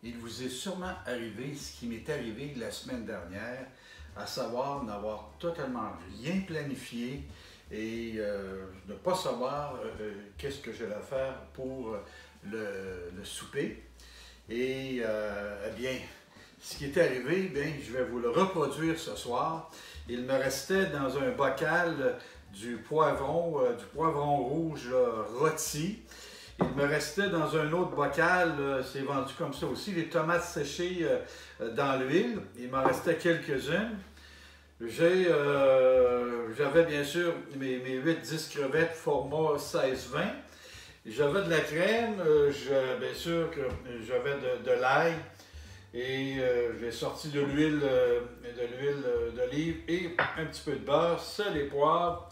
Il vous est sûrement arrivé ce qui m'est arrivé la semaine dernière, à savoir n'avoir totalement rien planifié et ne pas savoir qu'est-ce que j'allais faire pour le souper. Et eh bien, ce qui est arrivé, bien, je vais vous le reproduire ce soir. Il me restait dans un bocal du poivron rouge rôti. Il me restait dans un autre bocal, c'est vendu comme ça aussi, les tomates séchées dans l'huile. Il m'en restait quelques-unes. J'avais bien sûr mes 8-10 crevettes format 16-20. J'avais de la crème, bien sûr que j'avais de l'ail et j'ai sorti de l'huile d'olive et un petit peu de beurre, sel et poivre.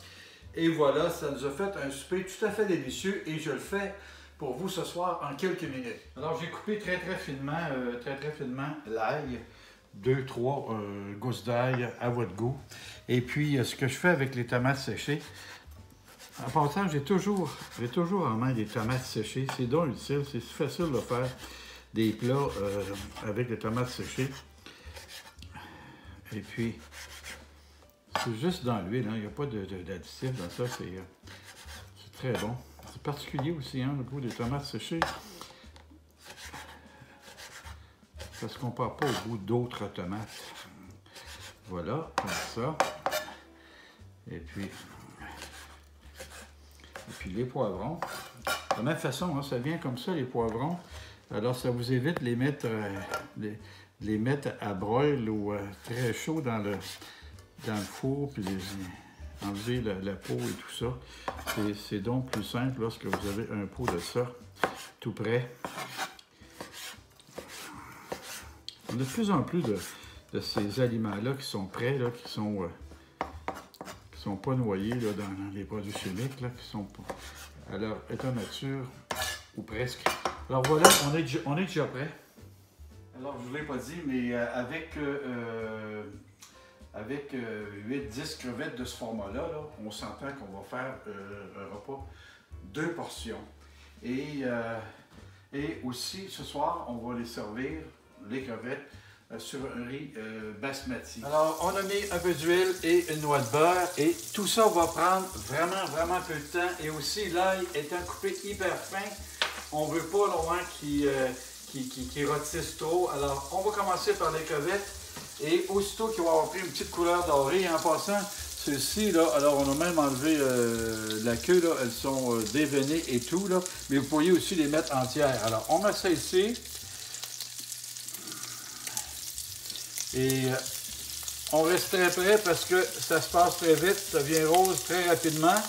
Et voilà, ça nous a fait un souper tout à fait délicieux et je le fais pour vous ce soir en quelques minutes. Alors j'ai coupé très finement l'ail, 2-3 gousses d'ail à votre goût. Et puis ce que je fais avec les tomates séchées, en passant, j'ai toujours en main des tomates séchées. C'est donc utile, c'est facile de faire des plats avec les tomates séchées. Et puis, c'est juste dans l'huile, hein. Il n'y a pas d'additif dans ça, c'est très bon. C'est particulier aussi, hein, le goût des tomates séchées. Ça ne se compare pas au goût d'autres tomates. Voilà, comme ça. Et puis les poivrons. De la même façon, hein, ça vient comme ça, les poivrons. Alors, ça vous évite de les mettre à broil ou très chaud dans le four, puis enlever la peau et tout ça. C'est donc plus simple lorsque vous avez un pot de ça tout prêt. On a de plus en plus de ces aliments-là qui sont prêts, là, qui sont pas noyés là, dans les produits chimiques, là, qui sont à leur état nature, ou presque. Alors voilà, on est déjà prêt. Alors, je ne vous l'ai pas dit, mais avec 8-10 crevettes de ce format-là, on s'entend qu'on va faire un repas 2 portions. Et aussi, ce soir, on va les servir, les crevettes, sur un riz basmati. Alors, on a mis un peu d'huile et une noix de beurre. Et tout ça va prendre vraiment peu de temps. Et aussi, l'ail étant coupé hyper fin, on ne veut pas loin qu'il rôtisse trop. Alors, on va commencer par les crevettes. Et aussitôt qu'ils vont avoir pris une petite couleur dorée, en passant, ceux-ci, là, alors on a même enlevé la queue, là, elles sont déveinées et tout, là. Mais vous pourriez aussi les mettre entières. Alors, on met ça ici. Et on reste très près parce que ça se passe très vite, ça devient rose très rapidement.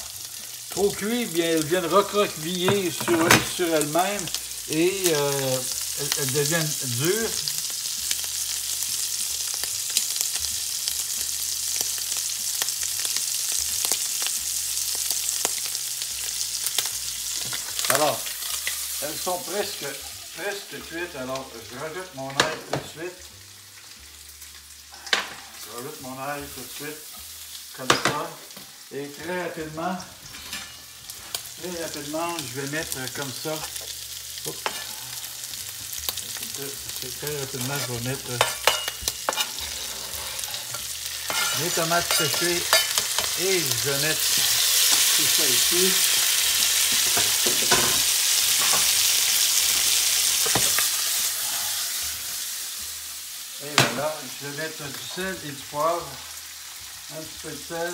Trop cuit, bien, elles viennent recroqueviller sur elles-mêmes et elles deviennent dures. Alors, elles sont presque cuites, alors je rajoute mon ail tout de suite. Je rajoute mon ail tout de suite, comme ça. Et très rapidement, je vais mettre comme ça. Oups. Très rapidement, je vais mettre mes tomates séchées et je vais mettre tout ça ici. Et voilà, je vais mettre du sel et du poivre. Un petit peu de sel,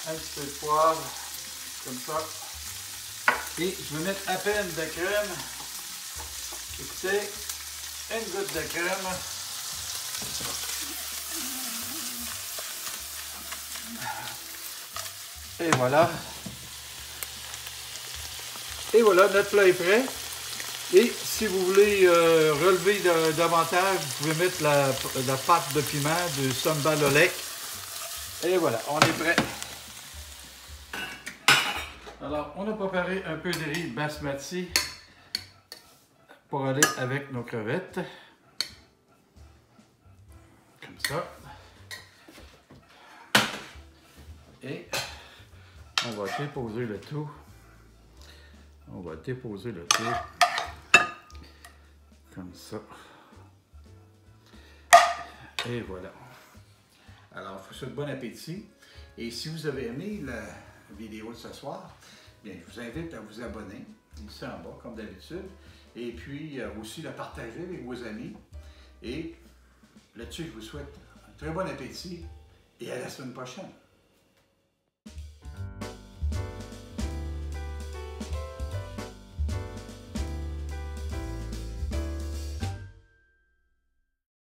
un petit peu de poivre, comme ça. Et je vais mettre à peine de crème. Écoutez, une goutte de crème. Et voilà. Et voilà, notre plat est prêt. Et si vous voulez relever davantage, vous pouvez mettre la pâte de piment de sambal olek. Et voilà, on est prêt. Alors, on a préparé un peu de riz basmati pour aller avec nos crevettes. Comme ça. Et on va déposer le tout. Comme ça. Et voilà. Alors, je vous souhaite bon appétit. Et si vous avez aimé la vidéo de ce soir, bien, je vous invite à vous abonner, ici en bas, comme d'habitude. Et puis, aussi la partager avec vos amis. Et là-dessus, je vous souhaite un très bon appétit et à la semaine prochaine.